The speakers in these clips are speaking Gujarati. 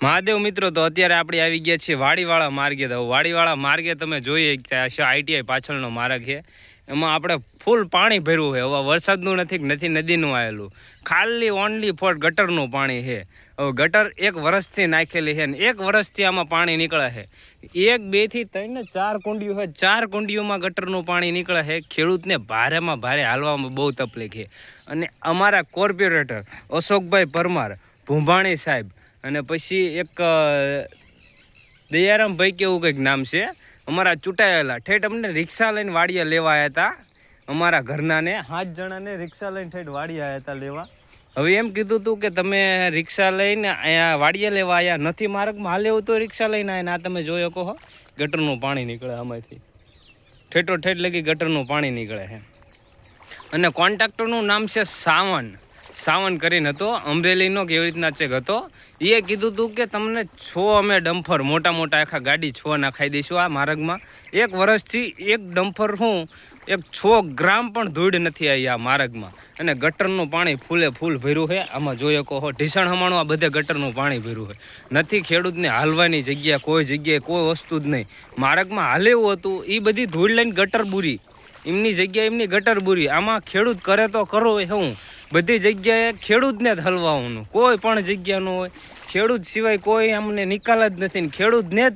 મહાદેવ મિત્રો, તો અત્યારે આપણે આવી ગયા છીએ વાડીવાળા માર્ગે. તો વાડીવાળા માર્ગે તમે જોઈએ કે આઈટીઆઈ પાછળનો માર્ગ છે, એમાં આપણે ફૂલ પાણી ભર્યું છે. હવે વરસાદનું નથી નદીનું આવેલું, ખાલી ઓનલી ફોર ગટરનું પાણી છે. હવે ગટર એક વર્ષથી નાખેલી છે ને એક વર્ષથી આમાં પાણી નીકળે છે. 1, 2 થી 3 ને 4 કુંડીઓ છે, 4 કુંડીઓમાં ગટરનું પાણી નીકળે છે. ખેડૂતને ભારેમાં ભારે હાલવામાં બહુ તકલીફ છે. અને અમારા કોર્પોરેટર અશોકભાઈ પરમાર, ભૂંભાણી સાહેબ, અને પછી એક દયારામભાઈ કેવું કંઈક નામ છે, અમારા ચૂંટાયેલા ઠેઠ અમને રિક્ષા લઈને વાડીએ લેવા આવ્યા હતા. અમારા ઘરનાને 7 જણાને રિક્ષા લઈને ઠેઠ વાડીએ આવ્યા હતા લેવા. હવે એમ કીધું હતું કે તમે રિક્ષા લઈને અહીંયા વાડીએ લેવા આવ્યા નથી, માર્ગમાં હાલે એવું તો રિક્ષા લઈને આવ્યા. આ તમે જોઈ શકો ગટરનું પાણી નીકળે આમાંથી, ઠેઠો ઠેઠ લગી ગટરનું પાણી નીકળે છે. અને કોન્ટ્રાક્ટરનું નામ છે સાવન કરીને હતો, અમરેલીનો કેવી રીતના ચેક હતો. એ કીધું હતું કે તમને અમે ડમ્ફર મોટા આખા ગાડી 6 નાખાઈ દઈશું આ માર્ગમાં. 1 વર્ષથી એક ડમ્ફર 6 ગ્રામ પણ ધૂળ નથી આવી આ માર્ગમાં. અને ગટરનું પાણી ફૂલે ફૂલ ભર્યું છે. આમાં જોઈએ કહો ઢીસણ હમાણું આ બધે ગટરનું પાણી ભર્યું છે. નથી ખેડૂતને હાલવાની જગ્યા, કોઈ જગ્યાએ કોઈ વસ્તુ જ નહીં. માર્ગમાં હાલે એવું હતું, એ બધી ધૂળ લઈને ગટર બુરી, એમની જગ્યાએ એમની ગટર બુરી. આમાં ખેડૂત કરે તો કરો હું, બધી જગ્યાએ ખેડૂતને જ હલવાનું, કોઈ પણ જગ્યા ન હોય. ખેડૂત સિવાય કોઈ અમને નિકાલ જ નથી, ને ખેડૂતને જ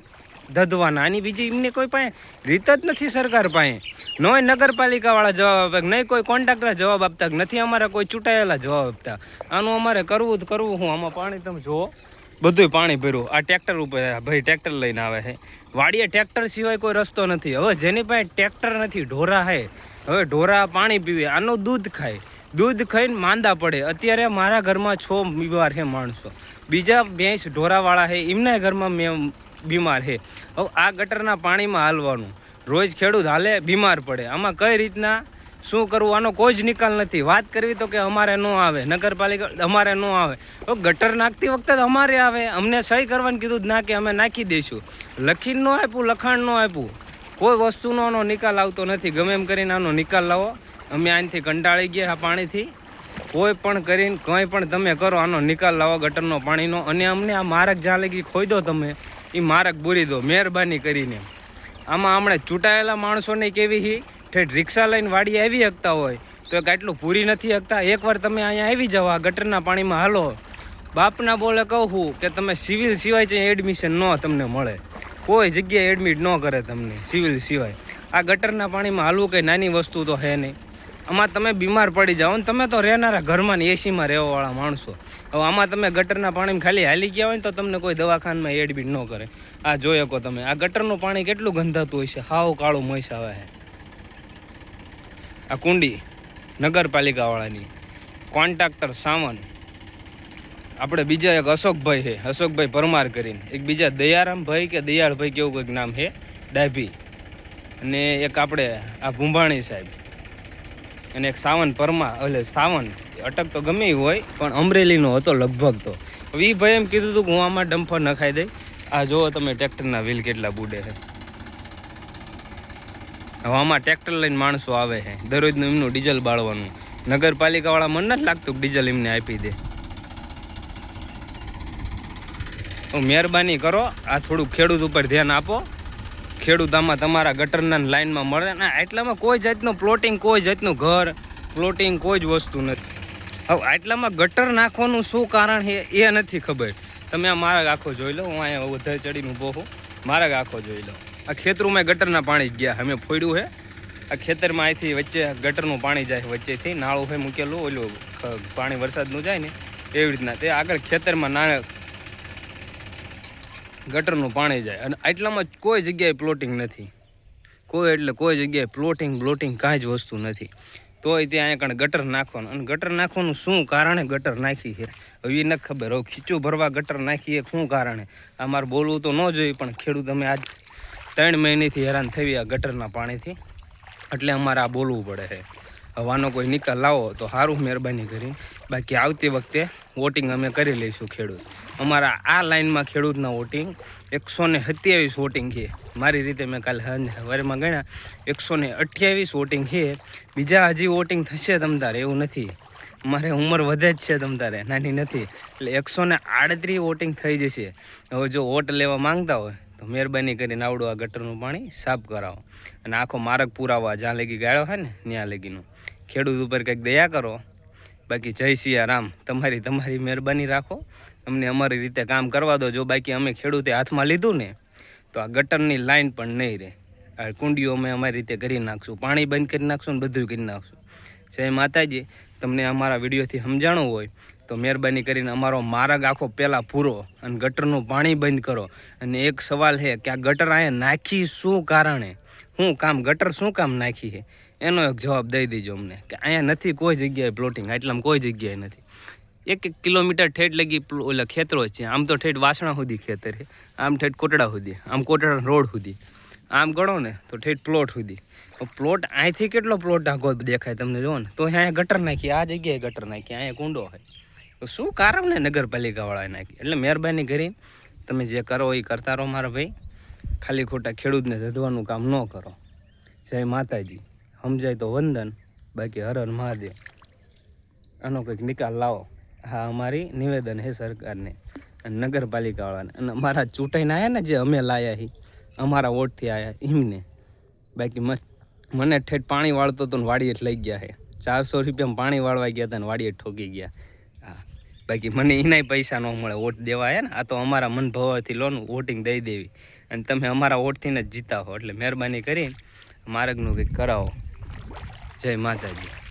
ધધવાના. આની બીજી એમને કોઈ પાસે રીત જ નથી સરકાર પાસે. નોય નગરપાલિકાવાળા જવાબ આપે, નહીં કોઈ કોન્ટ્રાક્ટર જવાબ આપતા, નથી અમારે કોઈ ચૂંટાયેલા જવાબ આપતા. આનું અમારે કરવું હું. આમાં પાણી તમે જુઓ, બધું પાણી ભર્યું. આ ટ્રેક્ટર ઉપર ભાઈ ટ્રેક્ટર લઈને આવે છે વાડીએ. ટ્રેક્ટર સિવાય કોઈ રસ્તો નથી. હવે જેની પાસે ટ્રેક્ટર નથી, ઢોરા છે, હવે ઢોરા પાણી પીવે, આનું દૂધ ખાય, દૂધ ખાઈને માંદા પડે. અત્યારે મારા ઘરમાં 6 બીમાર છે માણસો, બીજા ભેંસ ઢોરાવાળા છે એમના ઘરમાં બીમાર છે. હવે આ ગટરના પાણીમાં હાલવાનું, રોજ ખેડૂત હાલે બીમાર પડે. આમાં કઈ રીતના શું કરવું, આનો કોઈ જ નિકાલ નથી. વાત કરવી તો કે અમારે ન આવે, નગરપાલિકા અમારે ન આવે. ગટર નાખતી વખતે અમારે આવે, અમને સહી કરવાનું કીધું જ ના કે અમે નાખી દઈશું. લખીને ન આપ્યું, લખાણ ન આપ્યું, કોઈ વસ્તુનો આનો નિકાલ આવતો નથી. ગમે એમ કરીને આનો નિકાલ લાવો. અમે આનાથી કંટાળી ગયા આ પાણીથી. કોઈ પણ કરીને કંઈ પણ તમે કરો, આનો નિકાલ લાવો ગટરનો પાણીનો. અને અમને આ માર્ગ જ્યાં લગી ખોઈ દો તમે, એ માર્ગ બોરી દો મહેરબાની કરીને. આમાં હમણાં ચૂંટાયેલા માણસોને કેવી હી ઠેઠ રિક્ષા લઈને વાડી આવી શકતા હોય તો આટલું પૂરી નથી શકતા. એકવાર તમે અહીંયા આવી જાઓ, આ ગટરના પાણીમાં હાલો, બાપના બોલે કહું કે તમે સિવિલ સિવાય છે એડમિશન ન તમને મળે, કોઈ જગ્યાએ એડમિટ ન કરે તમને સિવિલ સિવાય. આ ગટરના પાણીમાં હાલવું કંઈ નાની વસ્તુ તો છે નહીં. આમાં તમે બીમાર પડી જાઓ, ને તમે તો રહેનારા ઘરમાં ને એસીમાં રહેવાવાળા માણસો. હવે આમાં તમે ગટરના પાણીમાં ખાલી હાલી ગયા હોય ને તો તમને કોઈ દવાખાનામાં એડમિટ ન કરે. આ જોઈ શકો તમે, આ ગટરનું પાણી કેટલું ગંધાતું હોય છે, હાવ કાળું મહીસ આવે છે. આ કુંડી નગરપાલિકાવાળાની, કોન્ટ્રાક્ટર સાવન. આપણે બીજા એક અશોકભાઈ છે, અશોકભાઈ પરમાર કરીને, એક બીજા દયારામભાઈ કે દયાળભાઈ કેવું કંઈક નામ છે, ડાભી. અને એક આપણે આ ભૂંભાણી સાહેબ, અને એક સાવન પરમાર, એટલે સાવન અટક તો ગમે હોય પણ અમરેલીનો હતો લગભગ. તો હવે એ ભાઈ એમ કીધું હતું કે હું આમાં ડમ્ફર નખાઈ દઈ. આ જુઓ તમે ટ્રેક્ટરના વ્હીલ કેટલા બુડે છે. હવે આમાં ટ્રેક્ટર લઈને માણસો આવે છે, દરરોજનું એમનું ડીઝલ બાળવાનું. નગરપાલિકાવાળા મને નથી લાગતું કે ડીઝલ એમને આપી દે. મહેરબાની કરો, આ થોડુંક ખેડૂત ઉપર ધ્યાન આપો. ખેડૂત આમાં તમારા ગટરના લાઇનમાં મળે ને. આટલામાં કોઈ જાતનું પ્લોટિંગ, કોઈ જાતનું ઘર પ્લોટિંગ કોઈ જ વસ્તુ નથી. હવે આટલામાં ગટર નાખવાનું શું કારણ છે એ નથી ખબર. તમે આ માર્ગ આખો જોઈ લો, હું અહીંયા વધારે ચડીને ઊભો છું, માર્ગ આખો જોઈ લો. આ ખેતરોમાં ગટરના પાણી ગયા, અમે ફોડ્યું છે. આ ખેતરમાં અહીંથી વચ્ચે ગટરનું પાણી જાય, વચ્ચેથી નાળું છે મૂકેલું, ઓલું પાણી વરસાદનું જાય ને એવી રીતના તે આગળ ખેતરમાં નાળે ગટરનું પાણી જાય. અને આટલામાં કોઈ જગ્યાએ પ્લોટિંગ નથી, કોઈ જગ્યાએ પ્લોટિંગ કાંઈ જ વસ્તુ નથી. તોય ત્યાં અહીંયા કણ ગટર નાખવાનું. અને ગટર નાખવાનું શું કારણે ગટર નાખી છે હવે એ નથી ખબર. હવે ખીચું ભરવા ગટર નાખીએ શું કારણે, આ મારે બોલવું તો ન જોઈએ, પણ ખેડૂત અમે આજ 3 મહિનાથી હેરાન થઈ આ ગટરના પાણીથી, એટલે અમારે આ બોલવું પડે છે. હવે આનો કોઈ નિકાલ લાવો તો સારું મહેરબાની કરીને. બાકી આવતી વખતે વોટિંગ અમે કરી લઈશું. ખેડૂત અમારા આ લાઇનમાં ખેડૂતના વોટિંગ 127 વોટિંગ છે. મારી રીતે મેં કાલે સવારમાં ગણ્યા 128 વોટિંગ છે. બીજા હજી વોટિંગ થશે તમતારે, એવું નથી. મારે ઉંમર વધે જ છે તમ તારે, નાની નથી. એટલે 138 વોટિંગ થઈ જશે. હવે જો વોટ લેવા માંગતા હોય તો મહેરબાની કરીને આવડું આ ગટરનું પાણી સાફ કરાવો અને આખો માર્ગ પુરાવા જ્યાં લગી ગાળ્યો હોય ને ત્યાં લગીનું. ખેડૂત ઉપર કંઈક દયા કરો. બાકી જય સિયારામ. તમારી મહેરબાની રાખો, અમને અમારી રીતે કામ કરવા દો. જો બાકી અમે ખેડૂતે હાથમાં લીધું ને તો આ ગટરની લાઈન પણ નહીં રહે. આ કુંડીઓ અમે અમારી રીતે કરી નાખશું, પાણી બંધ કરી નાખશું ને બધું કરી નાખશું. જય માતાજી. તમને અમારા વિડીયોથી સમજાણું હોય તો મહેરબાની કરીને અમારો માર્ગ આખો પહેલાં પૂરો અને ગટરનું પાણી બંધ કરો. અને એક સવાલ છે કે આ ગટર અહીંયા નાખી શું કારણે, શું કામ ગટર શું કામ નાખી છે એનો એક જવાબ દઈ દેજો અમને. કે અહીંયા નથી કોઈ જગ્યાએ પ્લોટિંગ, આટલામાં કોઈ જગ્યાએ નથી. 1 કિલોમીટર ઠેઠ લગી ઓલા ખેતરો જ છે. આમ તો ઠેઠ વાસણા સુધી ખેતર છે, આમ ઠેઠ કોટડા સુધી, આમ કોટડા રોડ સુધી, આમ ગણો ને તો ઠેઠ પ્લોટ સુધી. પ્લોટ અહીંથી કેટલો પ્લોટ આખો દેખાય તમને જુઓ ને, તો અહીંયા ગટર નાખી, આ જગ્યાએ ગટર નાખી, અહીંયા કુંડો હોય. તો શું કારણ ને નગરપાલિકાવાળાએ નાખી. એટલે મહેરબાની કરી તમે જે કરો એ કરતા રહો મારા ભાઈ. ખાલી ખોટા ખેડૂતને જધવાનું કામ ન કરો. જય માતાજી. સમજાય તો વંદન, બાકી હર હર મહાદેવ. આનો કંઈક નિકાલ લાવો. હા, અમારી નિવેદન છે સરકારને અને નગરપાલિકાવાળાને. અને અમારા ચૂંટાઈને આવ્યા ને જે અમે લાયા છીએ, અમારા વોટથી આવ્યા એમને. બાકી મને ઠેઠ પાણી વાળતો હતો ને વાડીએ લઈ ગયા છે. 400 રૂપિયામાં પાણી વાળવા ગયા હતા ને વાડીએ ઠોકી ગયા. હા, બાકી મને એનાય પૈસા ન મળે વોટ દેવા આવ્યા ને. આ તો અમારા મન ભાવથી લોન વોટિંગ દઈ દેવી અને તમે અમારા વોટથી જ જીતા હો. એટલે મહેરબાની કરી માર્ગનું કંઈક કરાવો. જય માતાજી.